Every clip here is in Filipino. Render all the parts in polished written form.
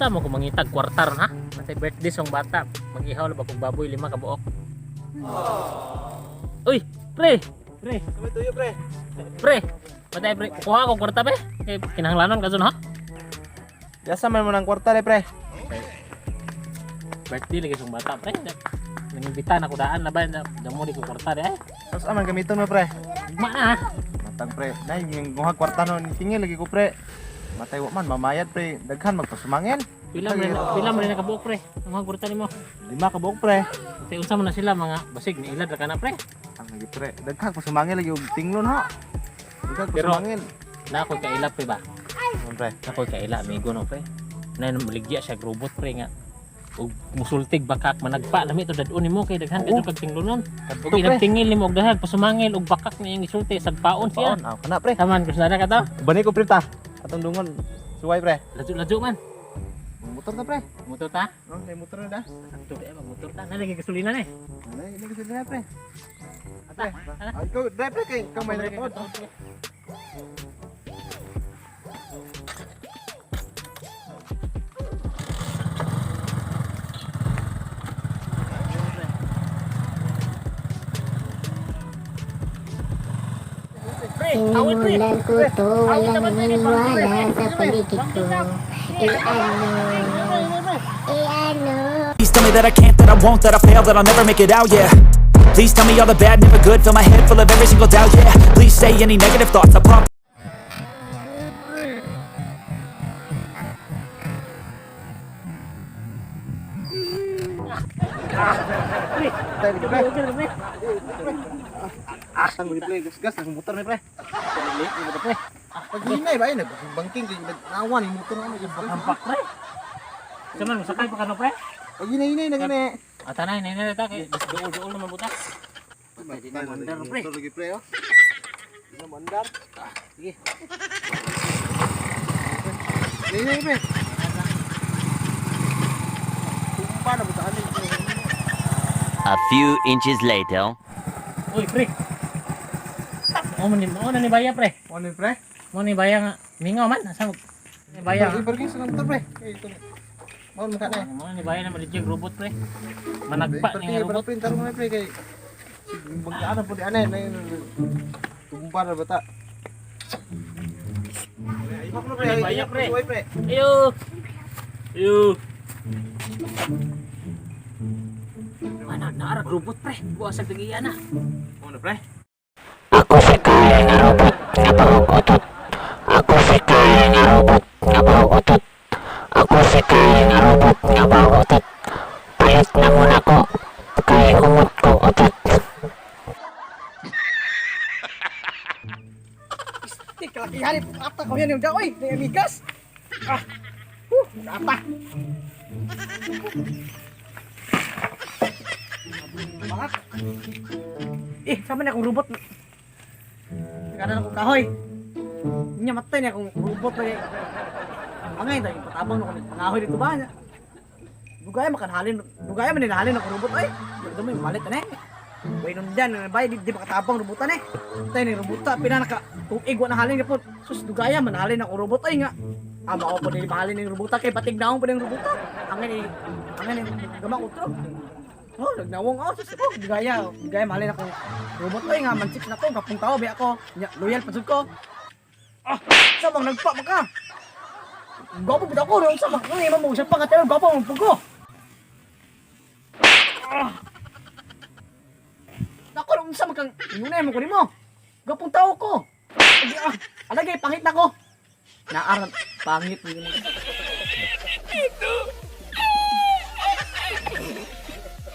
Unsa mo ko mangitag kwartar ha? Matay birthday song bata. Mag-ihaw na ba kung baboy 5 ka buok? Uy, pre. Pre, Kami tuyo, pre. pre. Matay pre. Kuha ko kwarta be. Kay kinahanglanon ka ha? Yasa man mo ng kwarta, pre. Birthday lagi song bata pre. Nangimbita na ko daan na ba damo di ko kwarta de. Tapos aman gamiton mo, pre. Gugma na. Matang, pre. Nay, yung guhag kwarta no, tingil lagi ko, pre. Matay wa man, mamayad, pre. Daghan magpasumangin. Pila man na kabuok pre. Ang mga kwarta nimo. 5 ka buok, pre. Tay unsa man na sila mga basig ni ilad ra kana pre. Ang lagi, pre. Daghan pasumangin lagi yung tinglon, ha. Daghan Pero- pasumangin. Na ako kaila pre ba? Pre. Ako kaila amigo no pre. Na maligya siya robot pre nga. Ug musultig bakak managpa lami to dadun nimo kay daghan Oo. kadto kag tinglunon. Kadto, Ug pre. inagtingil nimo og dahag pasumangil og bakak niyang isulti sagpaon siya. Paon, kana, pre. Taman kusada ka to. Bani ko, pre, ta. Atong dungon. Suway, pre. Laju man. Motor ta, pre. Motor ta. No, may motor na da. Sakto di magmotor ta. Na lagi gasolina ni. Nay, ini kasi na, pre. Ata. Ay, ikaw, drive, pre, kay kamay na likod. Pre, awit pre. Sinimulan ko to, walang naniniwala sa paligid ko. Please tell me that I can't, that I won't, that I fail, that I'll never make it out, yeah. Please tell me all the bad, never good, fill my head full of every single doubt, yeah. Please say any negative thoughts, I promise. Asang beli pre, gas gas motor ni pre. Beli motor pre. Pag hinay ba yun, bangking kay nawan yung motor ano yung Hampak pre. Cuman sakay pa kano pre? Pag hinay na gani. Atanay na ta kay duol naman buta. Pwede na mandar pre. Motor lagi pre oh. Hindi mandar. Sige. Hinay pre. Paano ba taan ni? A few inches later. Uy pre. Mo na ni baya pre. Ano pre? Mo ni baya nga mingaw man asa ni baya. Ibarking sa motor pre. Ito. Mau maka na. Mo ni baya na malijig robot pre. Managpa ni nga robot. Printer mo pre kay bangkaan po di anay na tumpa na bata. Ibak mo pre. Baya, pre. Uy pre. Ayo. Ayo. Mana naara robot pre. Buwas sa tigiyan na. Ano pre? Ako si kaya nga robot nga paukotot. Ako si kaya nga robot nga paukotot. Ako si kaya nga robot nga paukotot. Palit na muna ko kay umot ko otot. Tik laki hari apa kau yang udah oi dengan migas. Apa? Banget. Sama na akong robot. Kada akong kahoy. Nya matay na akong robot lagi. Angay tayo patabang ako pangahoy dito ba nya. Dugay makanhalin, dugay man ninahalin akong robot ay. Dumi malit na eh. Way nun dyan, bay di makatabang robotan eh. Tay ni robota pinanaka tuig wa nahalin gyapon. Sus dugaya manhalin akong robot ay nga. Ama ko po nili mahalin ning robota kay patig daon po ning robota. Angay ni gamak utro. Oh, nagnawong ako sus ko dugaya mahalin akong robot ay nga manchips na ko kapung tao bi ako. Nya loyal pa jud ko. Ah, sa bang nagpa maka. Gopo pud ako ron sa mga imong mo sa pangatero gopo mo pugo. Nako ron sa makang inunay mo ko nimo. Gapong tao ko. Alagay pangit na ko. Naaran pangit mo yun.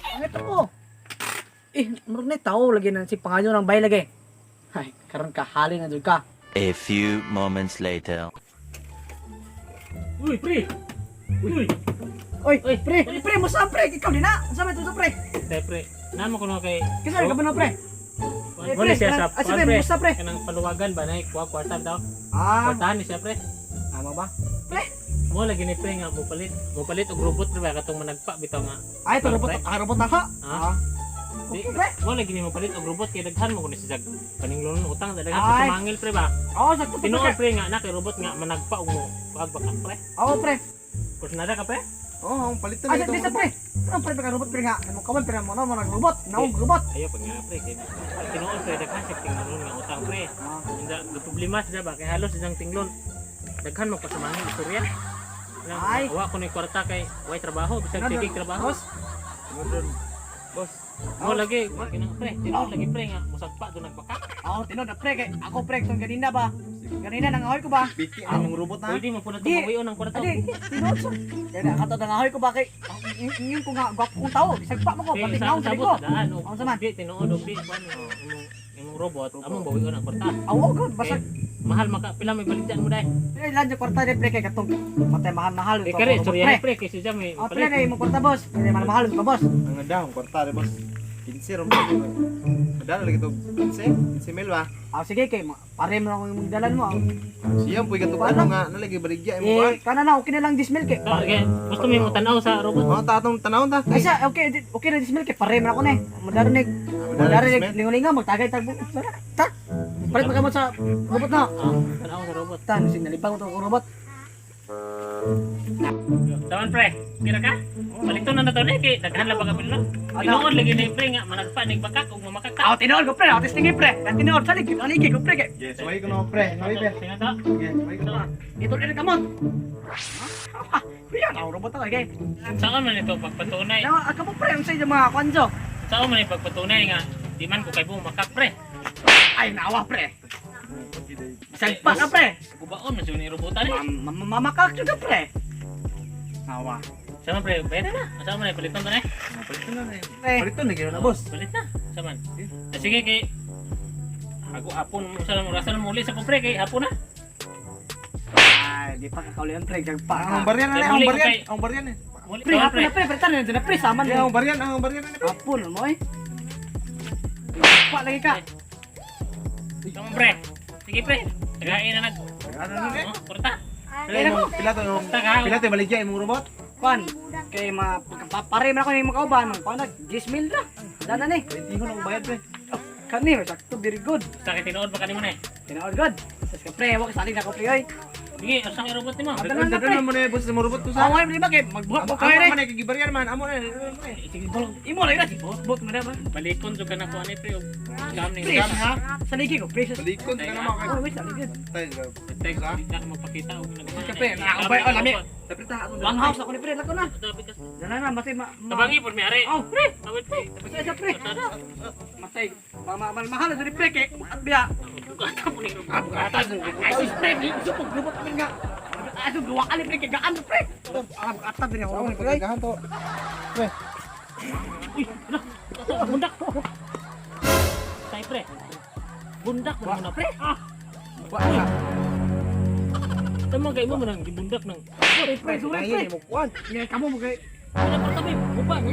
Pangit ako. Meron tao lagi nang si pangayo ng bay lagi. Ay, karon ka halin na jud ka. A few moments later. Uy pre. Uy. Oy, pre, mo sa pre, ikaw din na. Sa to pre. Dai pre. Namo ko no kay Kinsa ka ba no pre? Wala siya sa Ah, sige, musta, pre? Kanang paluwagan ba na kwartan daw. Ah, Kwartahan ni siya pre. tama ba? Pre, Mo lagi ni pre nga mupalit og robot pre ba katong managpa bitaw nga. ay to robot, robot na ka. Ah. Di, Okay, pre. mo lagi ni mapalit og robot kay daghan mo kun si jag paninglonon utang daghan Ay. sa mangil pre ba. Oh, sakto to Tinuod pre. pre nga na kay robot nga managpa og mo pagbakat pre. Oh, pre. Kung nada ka pre? Oo, palit na Ay, ito. di sa pre. Ano pre ka robot pre nga? Ano kaman pre mo nagrobot? Naong robot. Ayaw pag nga pre kay tinuod pre daghan sa tinglon nga utang pre. Hindi problema sila ba kay halos isang tinglon. Daghan magpasamangin istorya. Ay. Wa ko ni kwarta kay way trabaho bisag Ano, tigig trabaho. Boss, Boss. Mo lagi, kinang pre, tinuod lagi pre nga musagpa do nagbaka. ako tinod na pre kay ako pre tong ganina ba? Ganina nangahoy ko ba? Piki ang robot na. Pwede mo pud Di. tumawion ng kwarta. Adi, tinod sa. Kaya nakato nangahoy ko ba kay ingin ko nga gwapo kong tao. Bisag pa mo ko, pati naong sa ko. daan. Ang saman. Di tinuod og di kuan imong robot among bawion ang kwarta. Awo god basag. Mahal maka pila may baligyan mo dai. Ay lan kwarta de pre kay katong patay mahal-mahal. Eh kare istorya pre kay si Jam may Oh, pre na imong kwarta boss. Kaya mahal-mahal ka boss. Ang ganda, ang kwarta rin, boss. 15 ron ba? Madala lagi ito. 15 mil ba? Ah sige kay pare mo lang imong dalan mo. Siya po ikatong ano nga, nalagi baligya mo ba? Eh kana na okay na lang dismil kay. Okay, gusto mo mo tanaw sa robot? Mga tatong tanawon ta. Ay sa okay na dismil kay pare mo ako na. Madarinig. Madarinig lingolinga magtagay tagbo. Ta. Palit mo kamot sa robot na. Tanaw sa robot. Tan sing nalipang to robot. Tawan pre, kira ka? Baliton na to kay daghan la baga pila. Tinuod lagi ni pre nga managpa nig bakak ug mamakak ta. Ako tinod ko pre, ako testingin pre. Kan tinod sa ligid, aligi ko pre kay. Yes, way ko na pre. Way be. Sino to? Yes, way ko na. Ito rin kamot. Piyan ako robot na kay. Saan man ito pagpatunay? Na ako mo pre ang sa mga kwanzo. Saan man ito pagpatunay nga di man ko kay bumakak pre. Ay nawa pre. Sagpa ka pre. Gubaon man ni robotan ni. Mamakak juga pre. Nawa. Sama pre, pwede na. Saan man paliton to na? Palit na na. Eh. Palit na na boss. Palit na. Saan man? Sige kay ako hapon sa rasal mo ulit sa ko pre kay hapon na. Ay, di pa kakaulian pre, sagpa ka. Ang baryan na, ang baryan. Ang baryan eh. Muli Pre, ka hapon na pre, tan na pre saman. Ang baryan, ang baryan na pre. Hapon mo eh. Sagpa lagi ka. Sama pre. Sige pre. Tagain na nag. Ano na ni? Oh, kurta. Pila to yung pila to baligya imong robot. Kwan, kay pare man ako ni mga kauban, man nag 10 mil na. Dana ni. 20 ko lang bayad pre. Kani, sakto very good. Sakit tinuod pa kanimo ni. Tinood good. Sas ka pre, wag saling na ko pre oy. Sige, usang i-robot nimo. Dadaan mo na boss mo robot to Ako sa. ay di ba kay magbuhat mo Amo kay man re. ay gibaryan man, amo na. Sige, bolong. Imo lang na, bot mo na ba? Balikon jud ka na ko ani pre. Scam ni Pre, scam ha. sa ligi ko, pre. Balikon ka naman kay. Oh, wait, sa ligi. Tayo. Text di ka magpakita og nagawa. Ka pre, nakakabay oh lami. Dapat ta ako. One house ako ni pre, lako na. Dala na, matay Tabangi pud mi ari. Oh, pre. Awit pre. Matay sa pre. Matay. Mahal na pre kay at biya. Bukata mo ni robot. Atas ay sus pre, gusto ko lubot pre nga. Aso gawa ka ni pre kay gaan pre. Atas din ako ni pre. Pagagahan to. Pre. Bundak. Tay pre. Bundak mo na pre. Wala. Tama kay mo man gibundak nang. Pre, pre, pre. Mo kuan. Ngay kamu mo kay. Wala pa tabi. Upa ni.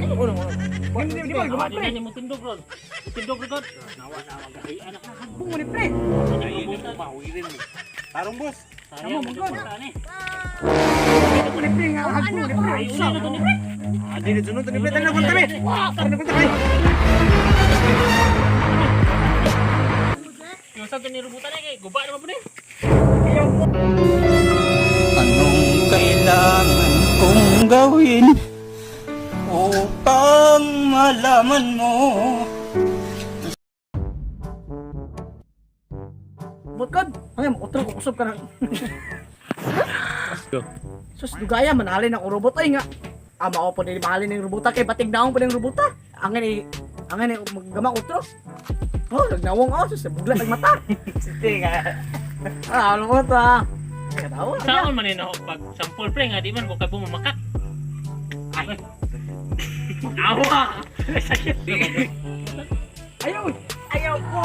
Hindi mo gawa pre. Hindi mo tindog ron. Tindog ron. Nawa gahi anak. Bung mo ni pre. Tarong boss. Sayang mo gud ani. Ito mo ni pre nga hagbo ni pre. Ay uli na to ni pre. Adi ni sunod ni pre tanan punta pre. Tanan punta pre. Yung sa ni rubutan ay kay guba naman po ni. Anong kailangan kong gawin upang malaman mo? Butod. Ay, utro ko kusog ka nang. Sus dugaya manalin ako robot ay nga. Mao po din mahalin ng robota kay batig naong po ng robota. Angin maggamang utro. Oh, nagnawong ako sus bugla ng mata. Sige nga. Ano mo ta? Katawa. Saan man ni na pag sample pre nga di man ko kay bumamakak. Ay. Awa. Sakit. Ayaw. Ayaw ko.